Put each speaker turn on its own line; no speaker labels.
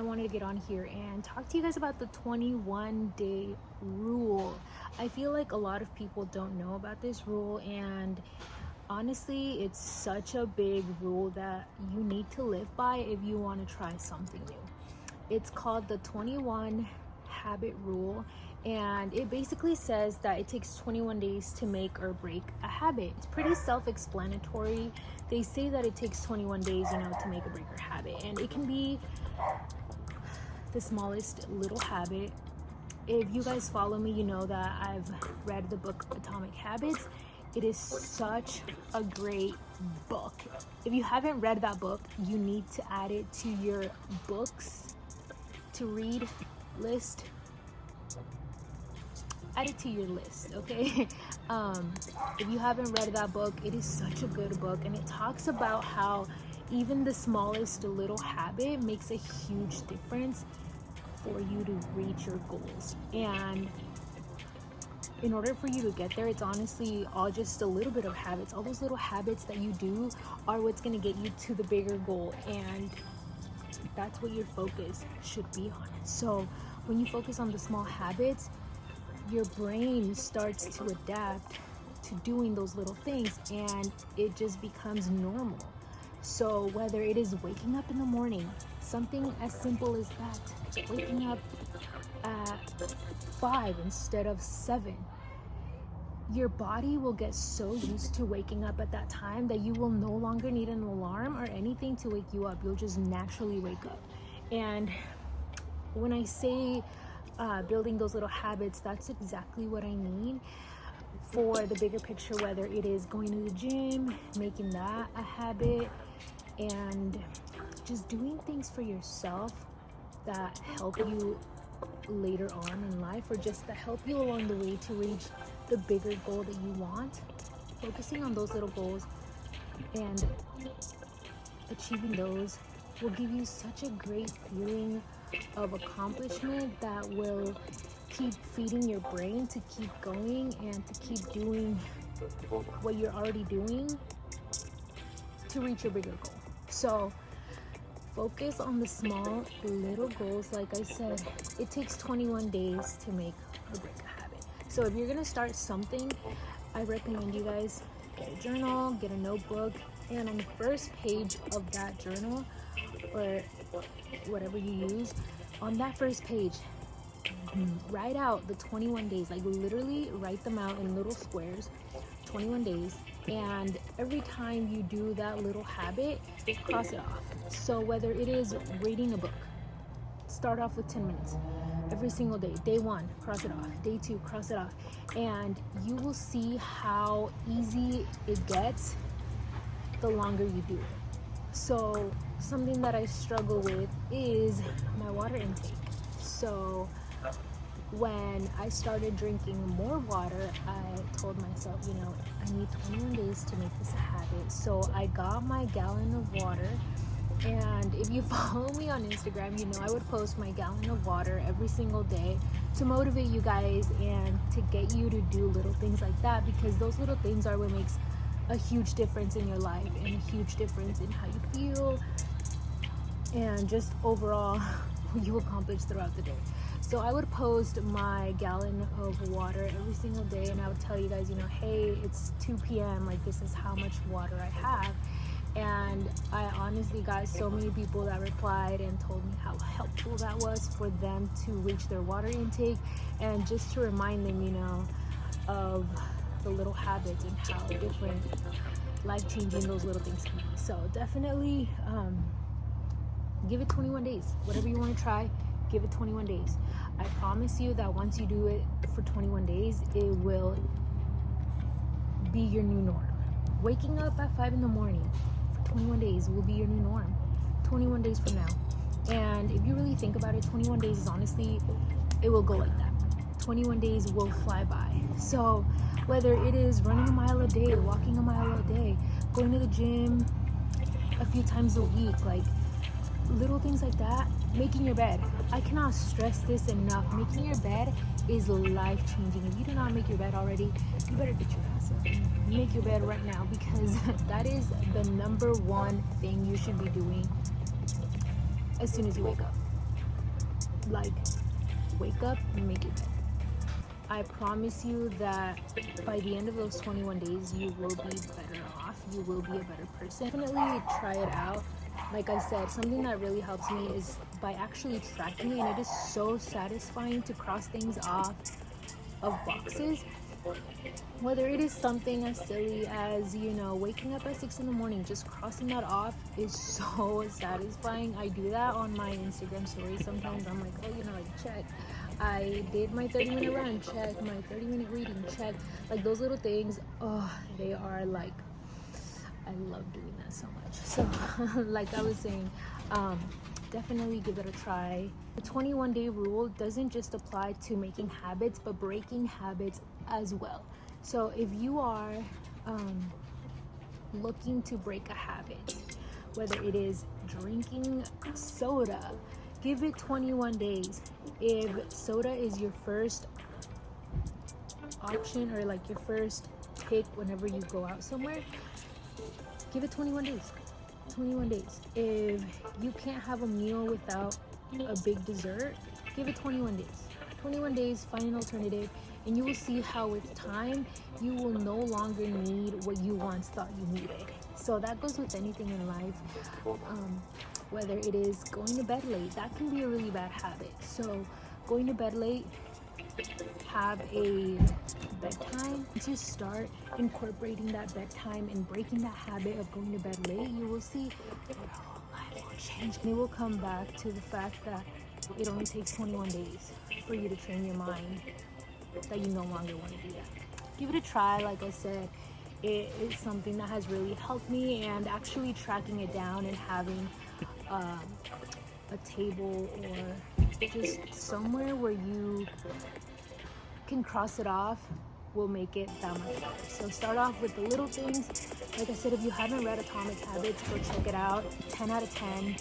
I wanted to get on here and talk to you guys about the 21-day rule. I feel like a lot of people don't know about this rule, and honestly, it's such a big rule that you need to live by if you want to try something new. It's called the 21 habit rule, and it basically says that it takes 21 days to make or break a habit. It's pretty self-explanatory. They say that it takes 21 days, to make or break a habit, and it can be the smallest little habit. If you guys follow me, you know that I've read the book Atomic Habits. It is such a great book. If you haven't read that book, you need to add it to your books to read list. Add it to your list, okay? If you haven't read that book, it is such a good book, and it talks about how even the smallest little habit makes a huge difference for you to reach your goals. And in order for you to get there, it's honestly all just a little bit of habits. All those little habits that you do are what's going to get you to the bigger goal, and that's what your focus should be on. So when you focus on the small habits, your brain starts to adapt to doing those little things, and it just becomes normal. So whether it is waking up in the morning, something as simple as that, waking up at 5 instead of 7, your body will get so used to waking up at that time that you will no longer need an alarm or anything to wake you up. You'll just naturally wake up. And when I say building those little habits, that's exactly what I mean for the bigger picture, whether it is going to the gym, making that a habit, and just doing things for yourself that help you later on in life, or just that help you along the way to reach the bigger goal that you want. Focusing on those little goals and achieving those will give you such a great feeling of accomplishment that will keep feeding your brain to keep going and to keep doing what you're already doing to reach your bigger goal. So focus on the small little goals. Like I said, it takes 21 days to make or break a habit. So if you're gonna start something, I recommend you guys get a journal, get a notebook, and on the first page of that journal or whatever you use, on that first page, write out the 21 days. Like literally write them out in little squares, 21 days, and every time you do that little habit, cross it off. So whether it is reading a book, start off with 10 minutes every single day. Day 1, cross it off. Day 2, cross it off. And you will see how easy it gets the longer you do it. So something that I struggle with is my water intake. So when I started drinking more water, I told myself, I need 21 days to make this a habit. So I got my gallon of water. And if you follow me on Instagram, I would post my gallon of water every single day to motivate you guys and to get you to do little things like that, because those little things are what makes a huge difference in your life and a huge difference in how you feel and just overall what you accomplish throughout the day. So I would post my gallon of water every single day, and I would tell you guys, hey, it's 2 p.m. Like, this is how much water I have. And I honestly got so many people that replied and told me how helpful that was for them to reach their water intake, and just to remind them, of the little habits and how different life-changing those little things can be. So definitely give it 21 days. Whatever you want to try, give it 21 days. I promise you that once you do it for 21 days, it will be your new norm. Waking up at 5 in the morning for 21 days will be your new norm 21 days from now. And if you really think about it, 21 days is honestly, it will go like that. 21 days will fly by. So whether it is running a mile a day, walking a mile a day, going to the gym a few times a week, like little things like that, making your bed. I cannot stress this enough. Making your bed is life-changing. If you do not make your bed already, you better get your ass up and make your bed right now, because that is the number one thing you should be doing as soon as you wake up. like wake up and make your bed. I promise you that by the end of those 21 days, you will be better off. You will be a better person. Definitely try it out. Like I said, something that really helps me is by actually tracking it, and it is so satisfying to cross things off of boxes. Whether it is something as silly as, waking up at 6 in the morning, just crossing that off is so satisfying. I do that on my Instagram stories sometimes. I'm like, oh, like, check. I did my 30-minute run, check. My 30-minute reading, check. Like, those little things, they are like, I love doing that so much. So, like I was saying, definitely give it a try. The 21-day rule doesn't just apply to making habits, but breaking habits as well. So if you are looking to break a habit, whether it is drinking soda, give it 21 days. If soda is your first option, or like your first pick whenever you go out somewhere, give it 21 days. 21 days. If you can't have a meal without a big dessert, give it 21 days. 21 days, find an alternative, and you will see how with time you will no longer need what you once thought you needed. So that goes with anything in life. Whether it is going to bed late, that can be a really bad habit. So going to bed late, have a bedtime. Once you start incorporating that bedtime and breaking that habit of going to bed late, you will see your whole life will change. And it will come back to the fact that it only takes 21 days for you to train your mind that you no longer want to do that. Give it a try. Like I said, it is something that has really helped me, and actually tracking it down and having a table or just somewhere where you can cross it off will make it that much better. So start off with the little things. Like I said, if you haven't read Atomic Habits, go check it out. 10 out of 10.